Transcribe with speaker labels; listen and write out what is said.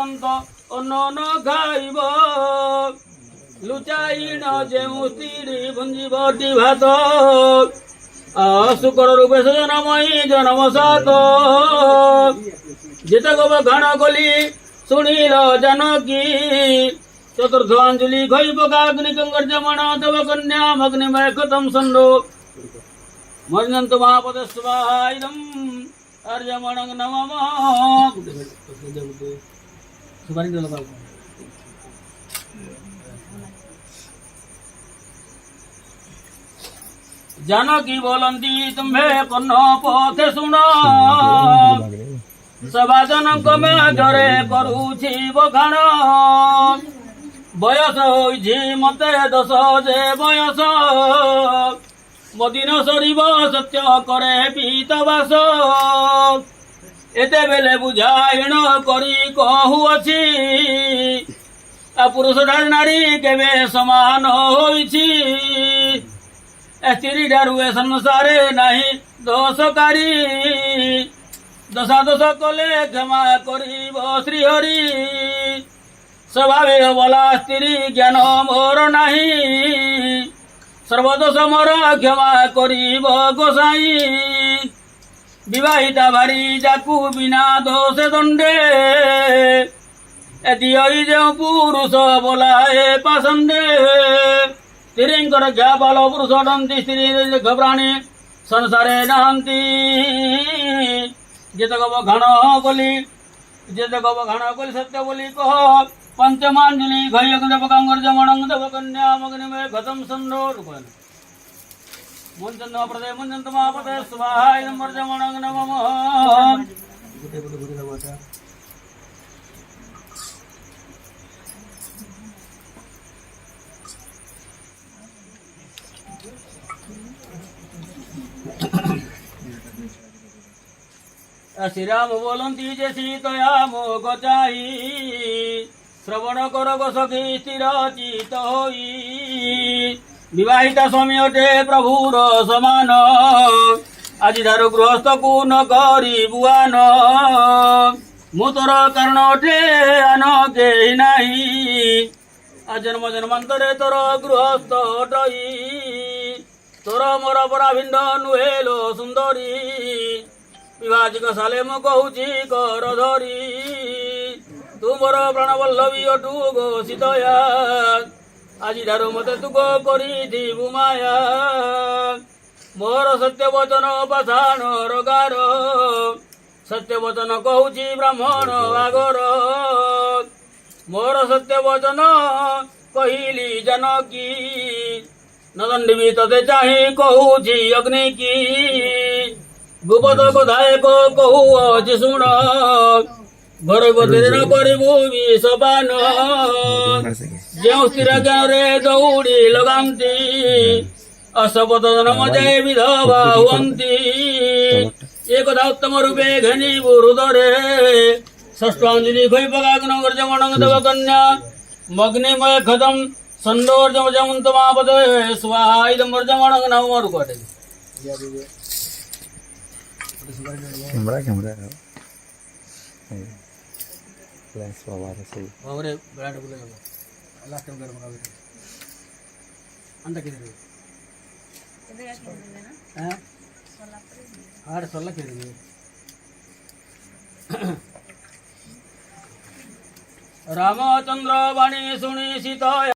Speaker 1: অন্ন ন খাইব লুচাই ন যেউ স্ত্রী ভুঞ্জিবটি ভাত শুকর রূপে সজনময়ী জনম সাত যেতে গব ঘন গলি শুনিল জানকী চতুর্থাঞ্জলি ঘই পকাগ্নি কঙ্গর্জমণ তব কন্যা মগ্নিময় কতম সন্ডো মর্জন্ত মহাপদে স্বাহাইদম अर्जमणं नमः जानकी बोलंती तुम्हें कन्न पथे सुन सभाजनक में जरे करुछि बखाण बयस होइछि मते दश जे बयस मदिन सरीब सत्य करे पीतवास एते बेले बुझाइण करी कहुअछि पुरुष नारी केवे समान होइछि स्त्री डारु ए संसारे नाही दोषकारी दशा दोष कले क्षमा करिब श्रीहरि स्वभावे बोला स्त्री ज्ञान मोर नाही सर्वदोष मोर क्षमा करिब गोसाई विवाहिता भारी जाकू बिना दोष दंडे एतिई जो पुरुष बोलाए पासंडे स्त्रींकर ज्ञापाल पुरुष दंती स्त्री घबराणी संसारे नहंती जेत गब घण कली सत्य बोली कह पंचमांजलि घयकंगर्जमणं तव कन्या मग्निमय गतम संडो मुंचन प्रदे मुंचन महापते स्वाहाय नमर्जमणं नमः श्रीराम बोलंती जे सीतया मोग चाही श्रवण कर सखी स्थिर चित होई विवाहिता स्वामी अटे प्रभुर समान आज धार गृहस्थ को न करी बुआन मु तोर कारण अटे आन के नाही जन्म जन्मांतरे तोर गृहस्थ अटई तोर मोर पराभिंड नुहेलो सुंदरी विभाजिक साले मु कहूची कर धरी तू मोर प्राण वल्लभी अटू घोषितया আজি ধার মতে তুক করিথিবু মায়া মোর সত্য বচন পাষাণ রগার সত্য বচন কহুছি ব্রাহ্মণ আগর মোর সত্য বচন কহিলি জানকী নদণ্ডী ততে চাহি কহুছি অগ্নি কি গুপত কথায় কহু অছি শুণ গর্ভতীর্ণ করিবু বিষপান जो स्थिर ज्ञाने दौड़ी लगांती असपत जन्म जय विधवा हुअंती एकदा उत्तम रूपे घनी हृदरे षष्ठांजलि घई पकाग्नगर्जमणं तव कन्या मग्निमय खतम संडोर्जमजमंत महापते स्वाहाइदमर्जमणं नमः रुकटे कैमरा फ्लैश वाला सही और ब्रांड बोलेगा लास्ट टाइम कर मगा अंत किधर है हैं 16 किधर रामचंद्र वाणी सुनी सीता